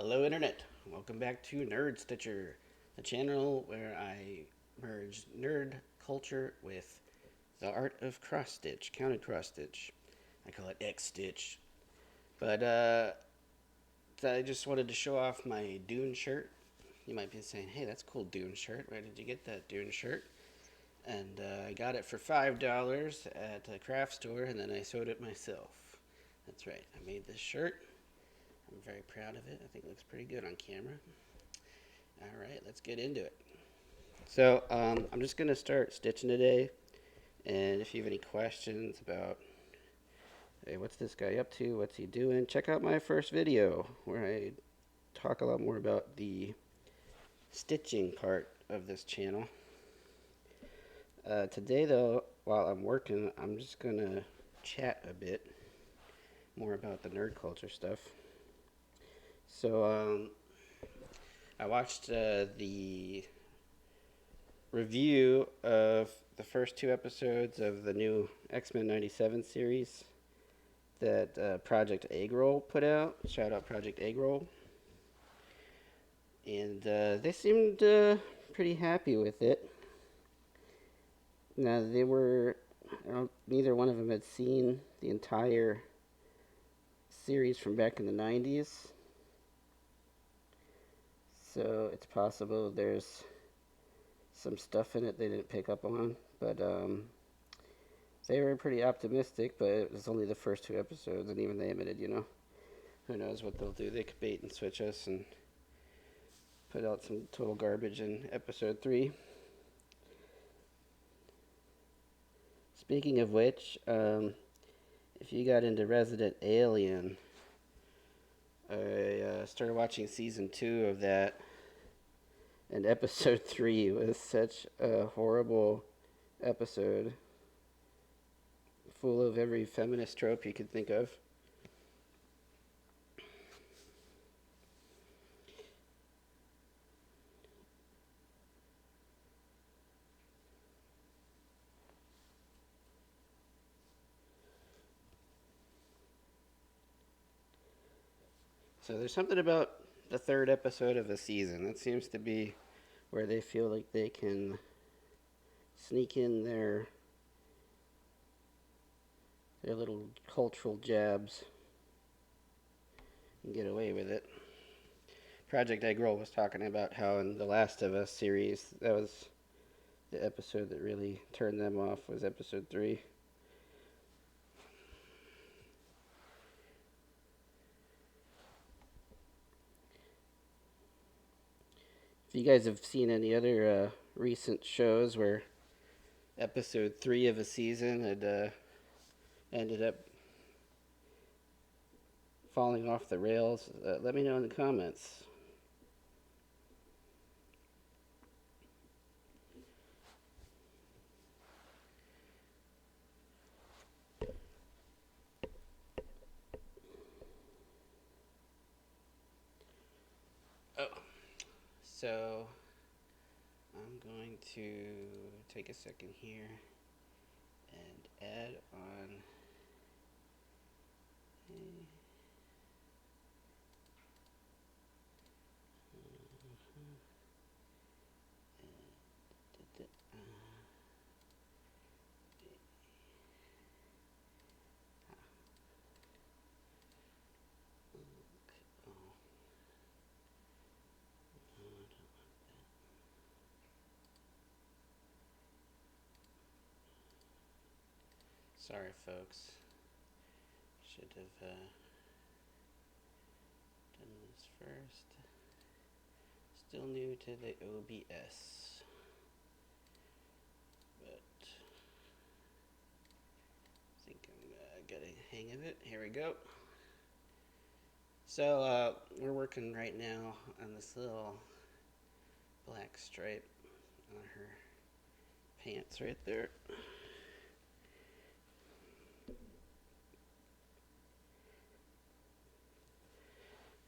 Hello, Internet. Welcome back to Nerd Stitcher, the channel where I merge nerd culture with the art of cross stitch, counted cross stitch. I call it X stitch. But I just wanted to show off my Dune shirt. You might be saying, hey, that's a cool Dune shirt. Where did you get that Dune shirt? And I got it for $5 at a craft store, and then I sewed it myself. That's right, I made this shirt. I'm very proud of it. I think it looks pretty good on camera. All right, let's get into it. So I'm just going to start stitching today. And if you have any questions about, hey, what's this guy up to? What's he doing? Check out my first video where I talk a lot more about the stitching part of this channel. Today, though, while I'm working, I'm just going to chat a bit more about the nerd culture stuff. So I watched the review of the first two episodes of the new X-Men 97 series that Project Eggroll put out. Shout out Project Eggroll. And they seemed pretty happy with it. Now, neither one of them had seen the entire series from back in the 90's. So it's possible there's some stuff in it they didn't pick up on. But they were pretty optimistic, but it was only the first two episodes, and even they admitted, who knows what they'll do. They could bait and switch us and put out some total garbage in episode 3. Speaking of which, if you got into Resident Alien, I started watching season 2 of that, and episode 3 was such a horrible episode, full of every feminist trope you could think of. So there's something about the third episode of the season. That seems to be where they feel like they can sneak in their little cultural jabs and get away with it. Project Eggroll was talking about how in the Last of Us series, that was the episode that really turned them off, was episode 3. If you guys have seen any other recent shows where episode 3 of a season had ended up falling off the rails, let me know in the comments. Oh, so I'm going to take a second here and add on sorry, folks. Should have done this first. Still new to the OBS, but I think I'm getting a hang of it. Here we go. So we're working right now on this little black stripe on her pants right there.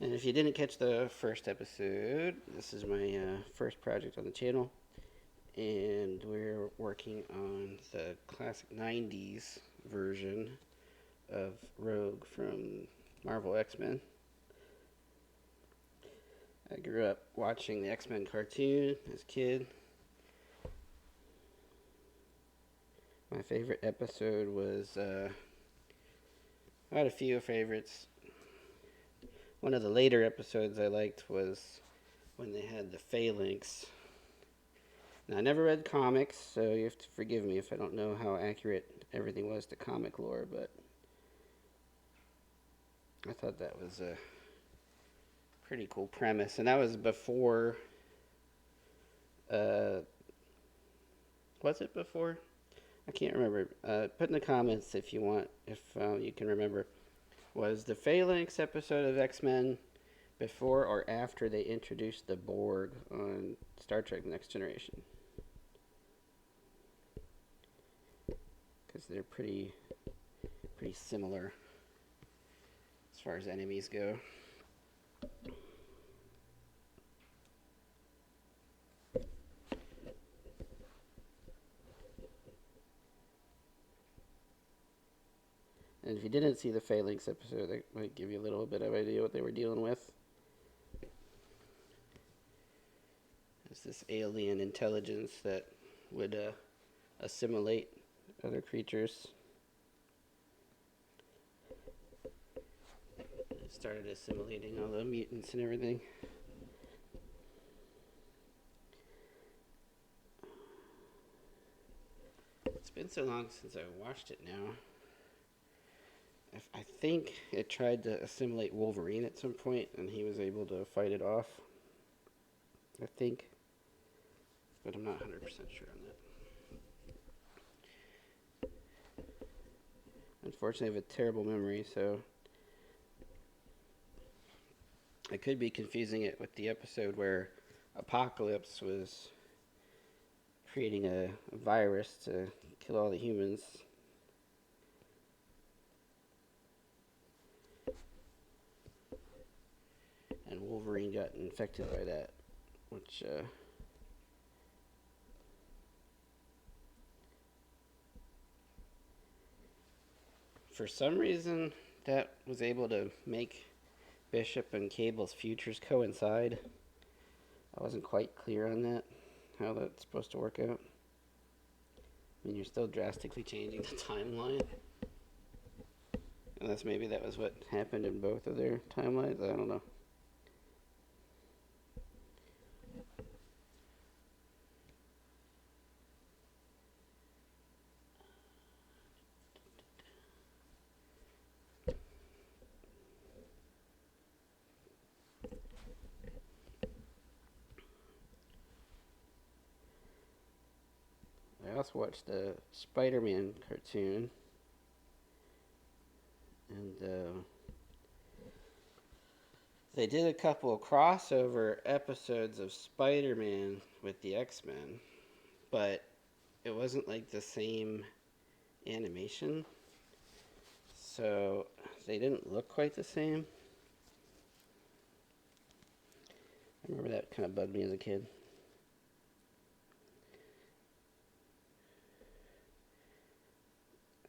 And if you didn't catch the first episode, this is my first project on the channel. And we're working on the classic 90's version of Rogue from Marvel X-Men. I grew up watching the X-Men cartoon as a kid. My favorite episode was, I had a few favorites. One of the later episodes I liked was when they had the Phalanx. Now, I never read comics, so you have to forgive me if I don't know how accurate everything was to comic lore, but I thought that was a pretty cool premise. And that was before, uh, was it before? I can't remember. Put in the comments if you want, if you can remember. Was the Phalanx episode of X-Men before or after they introduced the Borg on Star Trek Next Generation? Because they're pretty similar as far as enemies go. And if you didn't see the Phalanx episode, that might give you a little bit of idea what they were dealing with. It's this alien intelligence that would assimilate other creatures. It started assimilating all the mutants and everything. It's been so long since I watched it now. I think it tried to assimilate Wolverine at some point, and he was able to fight it off. I think. But I'm not 100% sure on that. Unfortunately, I have a terrible memory, so I could be confusing it with the episode where Apocalypse was creating a virus to kill all the humans. And Wolverine got infected by that, which for some reason that was able to make Bishop and Cable's futures coincide. I wasn't quite clear on that, how that's supposed to work out. I mean, you're still drastically changing the timeline. Unless maybe that was what happened in both of their timelines. I don't know. I also watched the Spider-Man cartoon. And they did a couple of crossover episodes of Spider-Man with the X-Men, but it wasn't like the same animation, so they didn't look quite the same. I remember that kind of bugged me as a kid.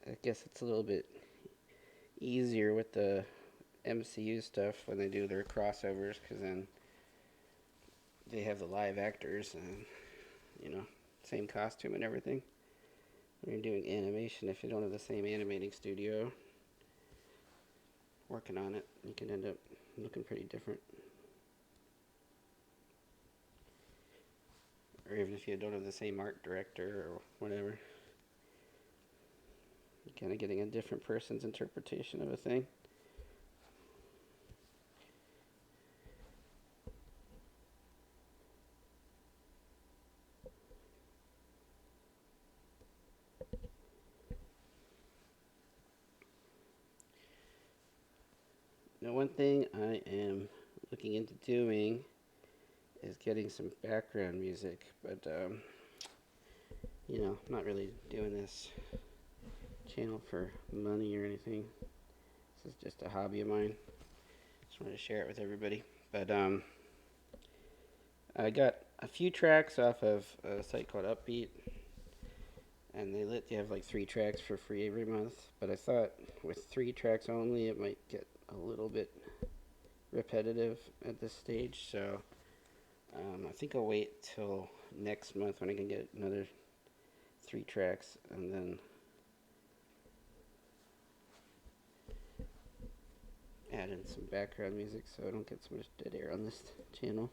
I guess it's a little bit easier with the MCU stuff when they do their crossovers, because then they have the live actors and, same costume and everything. When you're doing animation, if you don't have the same animating studio working on it, you can end up looking pretty different. Or even if you don't have the same art director or whatever, you're kind of getting a different person's interpretation of a thing. Now, one thing I am looking into doing is getting some background music, but I'm not really doing this channel for money or anything. This is just a hobby of mine. Just wanted to share it with everybody. But I got a few tracks off of a site called Upbeat, and they let you have like 3 tracks for free every month. But I thought with 3 tracks only, it might get a little bit repetitive at this stage, so I think I'll wait till next month when I can get another 3 tracks, and then add in some background music so I don't get so much dead air on this channel.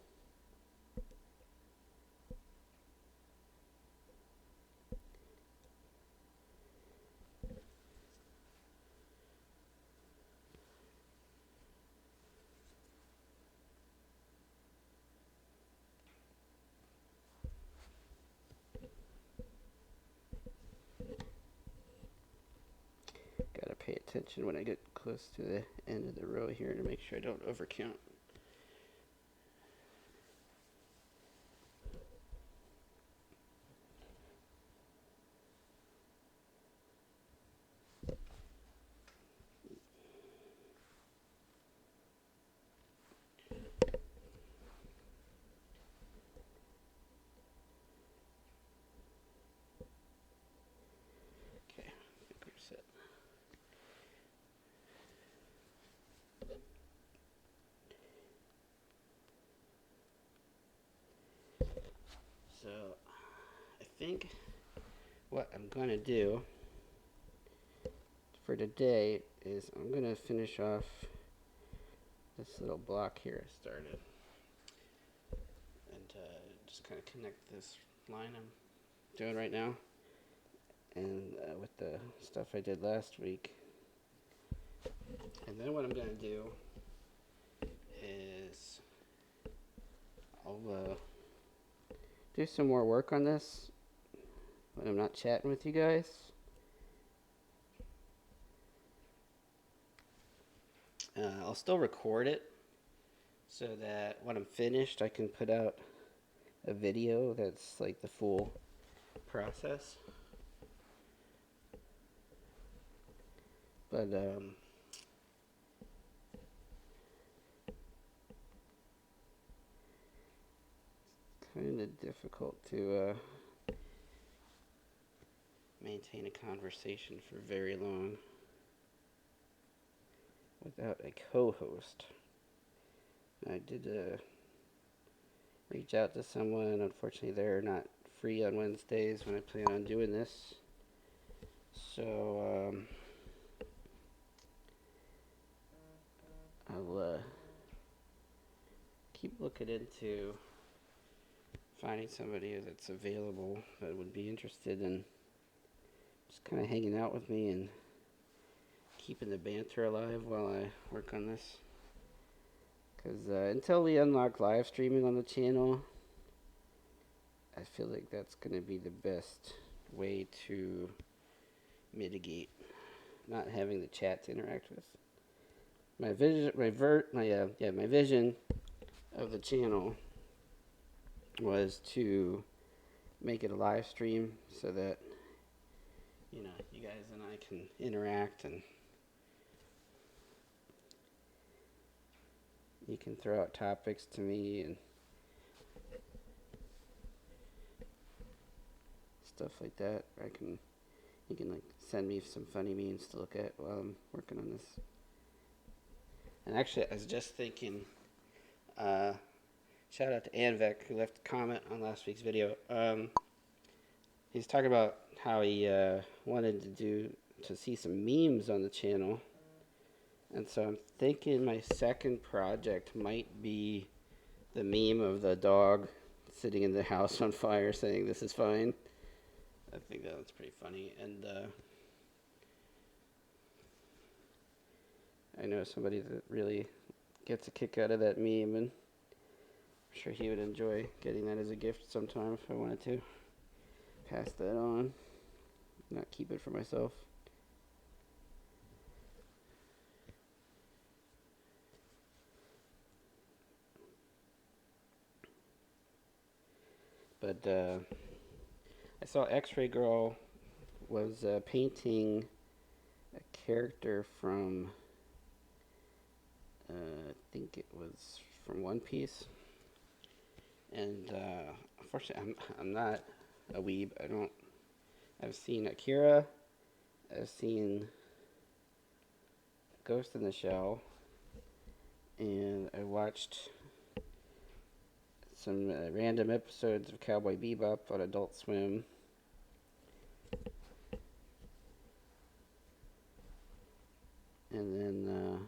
Gotta pay attention when I get close to the end of the row here to make sure I don't overcount. Okay, I think we're set. So, I think what I'm going to do for today is I'm going to finish off this little block here I started. And just kind of connect this line I'm doing right now. And with the stuff I did last week. And then what I'm going to do is I'll do some more work on this when I'm not chatting with you guys. I'll still record it so that when I'm finished I can put out a video that's like the full process. But kind of difficult to maintain a conversation for very long without a co-host. I did reach out to someone. Unfortunately, they're not free on Wednesdays when I plan on doing this. So I'll keep looking into finding somebody that's available that would be interested in just kind of hanging out with me and keeping the banter alive while I work on this. Because until we unlock live streaming on the channel, I feel like that's going to be the best way to mitigate not having the chat to interact with. My vision, my vision of the channel was to make it a live stream so that you guys and I can interact, and you can throw out topics to me and stuff like that. You can like send me some funny memes to look at while I'm working on this. And actually, I was just thinking, shout out to Anvek who left a comment on last week's video. He's talking about how he wanted to see some memes on the channel. And so I'm thinking my second project might be the meme of the dog sitting in the house on fire saying this is fine. I think that's pretty funny. And I know somebody that really gets a kick out of that meme, and I'm sure he would enjoy getting that as a gift sometime if I wanted to pass that on, not keep it for myself. But I saw X-Ray Girl was painting a character from, I think it was from One Piece. And unfortunately, I'm not a weeb. I've seen Akira. I've seen Ghost in the Shell. and I watched some random episodes of Cowboy Bebop on Adult Swim. And then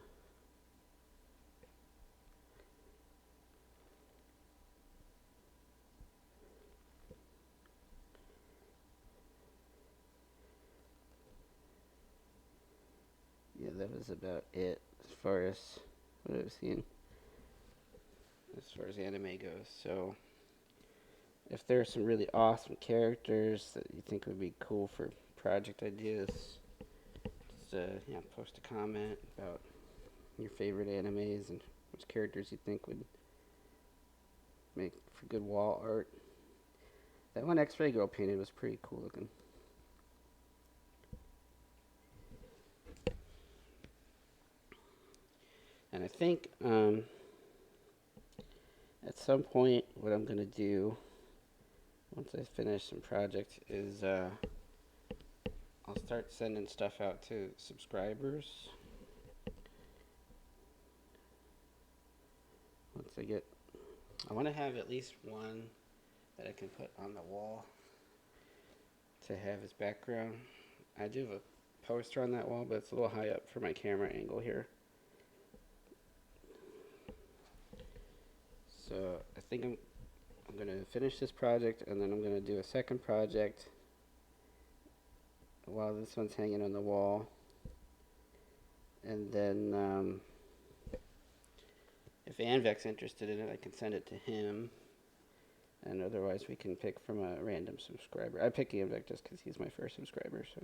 yeah, that was about it as far as what I've seen as far as anime goes. So if there's some really awesome characters that you think would be cool for project ideas, just post a comment about your favorite animes and which characters you think would make for good wall art. That one X-Ray girl painted was pretty cool looking. And I think at some point what I'm going to do once I finish some project is I'll start sending stuff out to subscribers. I want to have at least one that I can put on the wall to have as background. I do have a poster on that wall, but it's a little high up for my camera angle here. So I think I'm going to finish this project, and then I'm going to do a second project while this one's hanging on the wall. And then if Anvek's interested in it, I can send it to him. And otherwise, we can pick from a random subscriber. I pick Anvek just because he's my first subscriber. So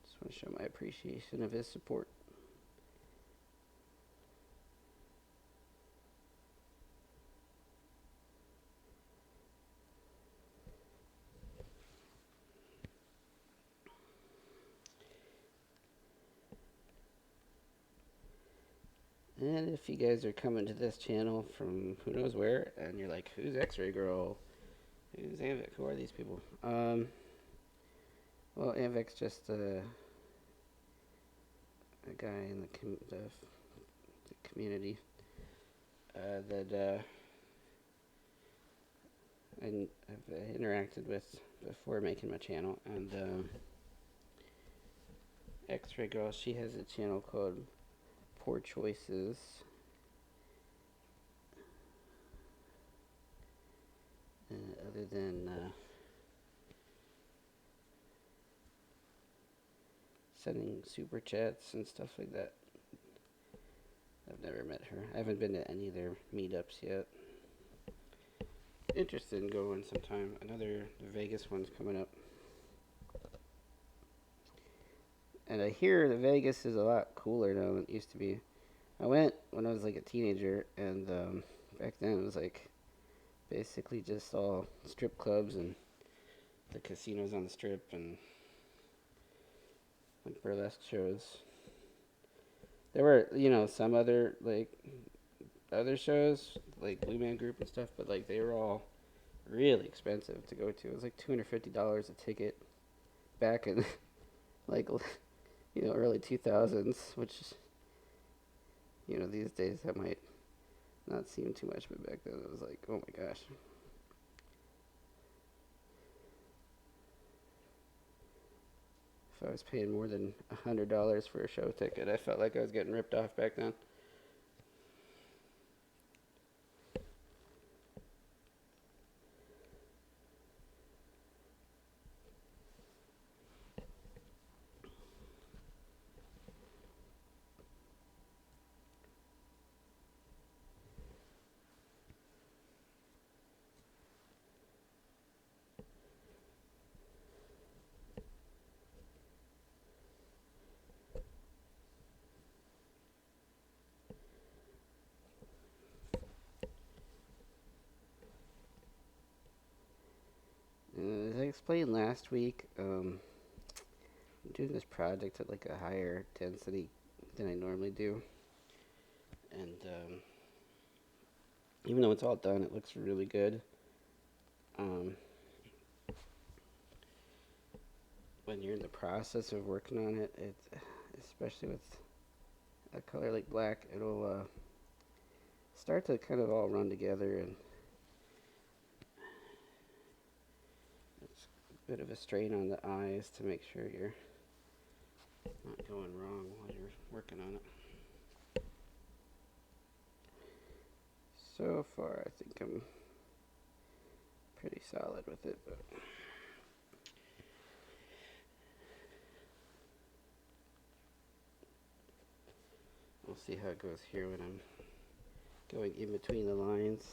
just want to show my appreciation of his support. And if you guys are coming to this channel from who knows where, and you're like, who's X-Ray Girl? Who's Anvek? Who are these people? Well, Anvek's just a guy in the community that I've interacted with before making my channel. And X-Ray Girl, she has a channel called Poor Choices. Other than sending super chats and stuff like that, I've never met her. I haven't been to any of their meetups yet. Interested in going sometime. The Vegas one's coming up. And I hear the Vegas is a lot cooler now than it used to be. I went when I was like a teenager, and back then it was like basically just all strip clubs and the casinos on the strip and like burlesque shows. There were, some other shows like Blue Man Group and stuff, but like they were all really expensive to go to. It was like $250 a ticket back in like early 2000s, which these days that might not seem too much, but back then it was like, oh my gosh. If I was paying more than $100 for a show ticket, I felt like I was getting ripped off back then. As I explained last week, I'm doing this project at like a higher density than I normally do. And even though it's all done, it looks really good. when you're in the process of working on it, especially with a color like black, it'll start to kind of all run together, and it's a bit of a strain on the eyes to make sure you're not going wrong while you're working on it. So far, I think I'm pretty solid with it, but we'll see how it goes here when I'm going in between the lines.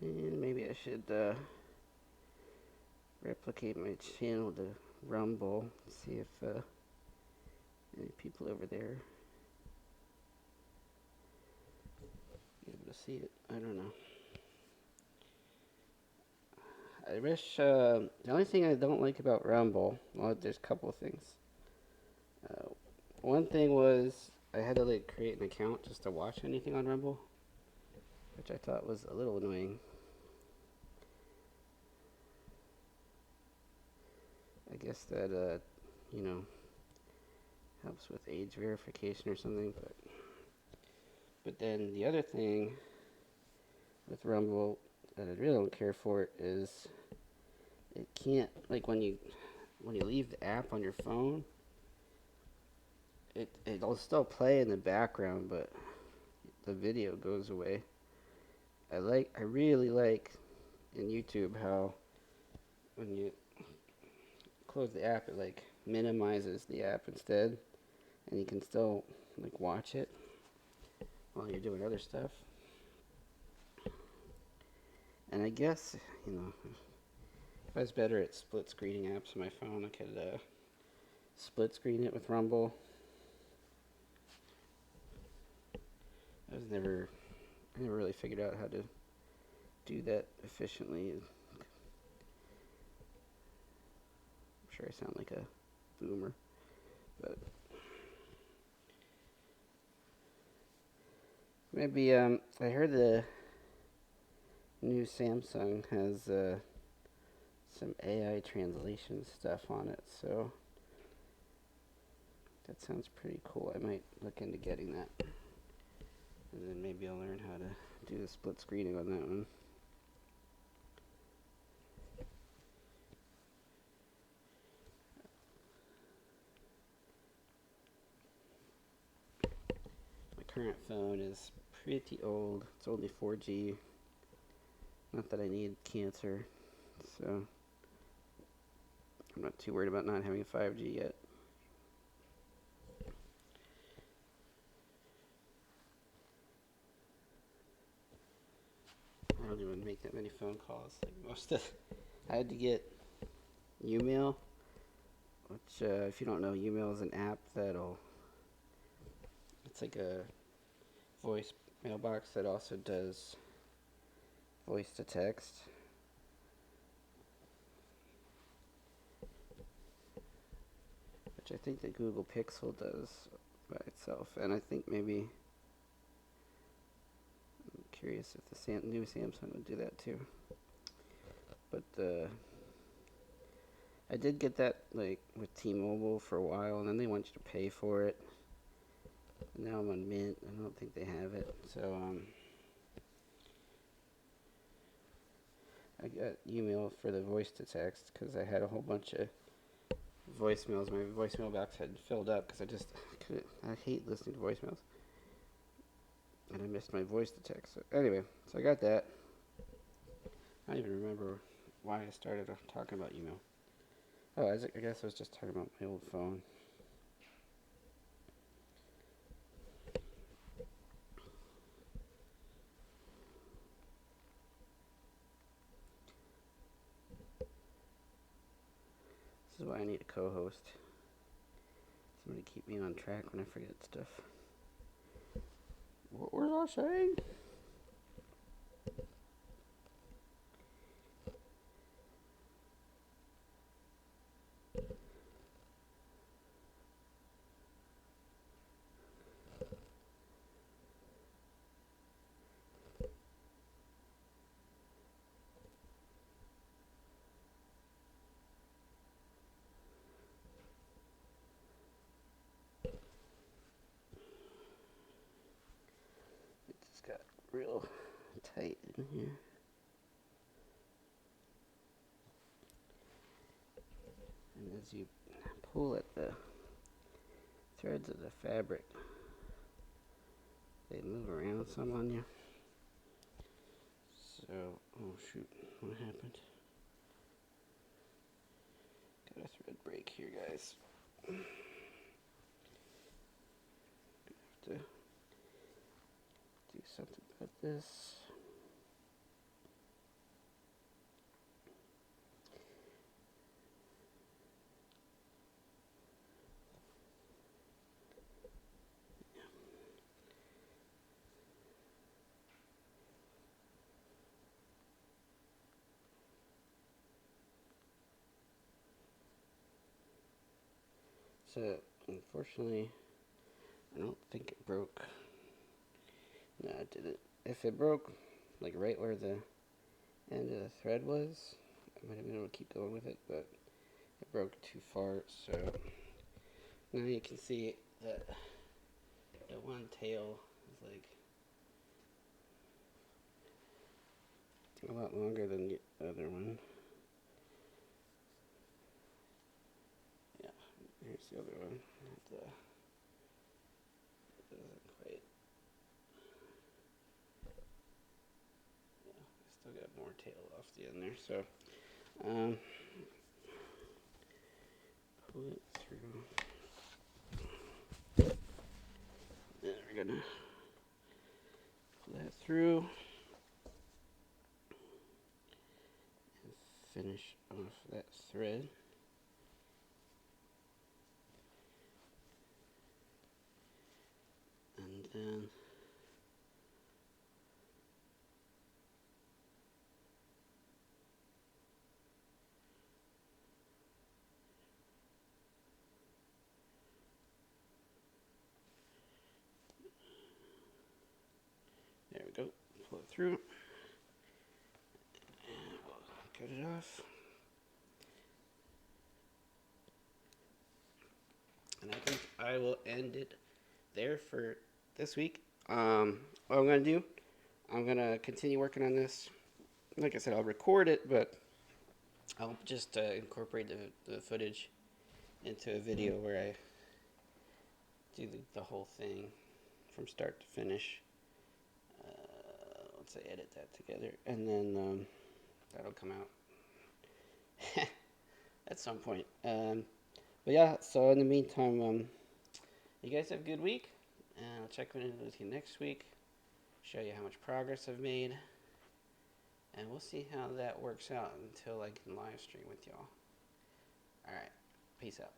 And maybe I should replicate my channel to Rumble, see if any people over there be able to see it. I don't know. I wish, the only thing I don't like about Rumble, well, there's a couple of things. One thing was I had to like create an account just to watch anything on Rumble, which I thought was a little annoying. I guess that, you know, helps with age verification or something, but then the other thing with Rumble that I really don't care for is it can't, like when you leave the app on your phone, it'll still play in the background, but the video goes away. I really like in YouTube how when you close the app, it like minimizes the app instead, and you can still like watch it while you're doing other stuff. And I guess, you know, if I was better at split screening apps on my phone, I could split screen it with Rumble. I never really figured out how to do that efficiently. I'm sure I sound like a boomer, but maybe I heard the new Samsung has some AI translation stuff on it, so that sounds pretty cool. I might look into getting that, and then maybe I'll learn how to do the split screening on that one. My current phone is pretty old. It's only 4G. Not that I need cancer, so I'm not too worried about not having 5G yet. I don't even make that many phone calls. Like I had to get Umail, which if you don't know, Umail is an app it's like a voice mailbox that also does voice to text. Which I think the Google Pixel does by itself, and I think maybe, I'm curious if the new Samsung would do that too. But I did get that like with T-Mobile for a while, and then they want you to pay for it. And now I'm on Mint. I don't think they have it, so I got email for the voice to text because I had a whole bunch of voicemails. My voicemail box had filled up because I hate listening to voicemails, and I missed my voice to text. So anyway, so I got that. I don't even remember why I started talking about email. Oh, I guess I was just talking about my old phone. This is why I need a co-host. Somebody to keep me on track when I forget stuff. What was I saying? It just got real tight in here. And as you pull at the threads of the fabric, they move around some on you. So, oh shoot, what happened? Got a thread break here, guys. Have to do something about this. So, unfortunately, I don't think it broke. No, it didn't. If it broke, like right where the end of the thread was, I might have been able to keep going with it, but it broke too far, so now you can see that the one tail is like a lot longer than the other one. Yeah, here's the other one. It doesn't quite. Yeah, I still got more tail off the end there, so pull it through. Then we're gonna pull that through and finish off that thread. And then there we go. Pull it through. And we'll cut it off. And I think I will end it there for this week. What I'm going to do, I'm going to continue working on this. Like I said, I'll record it, but I'll just incorporate the footage into a video where I do the whole thing from start to finish. Once I edit that together, and then that'll come out at some point. But yeah, so in the meantime, you guys have a good week, and I'll check in with you next week, show you how much progress I've made, and we'll see how that works out until I can live stream with y'all. Alright, peace out.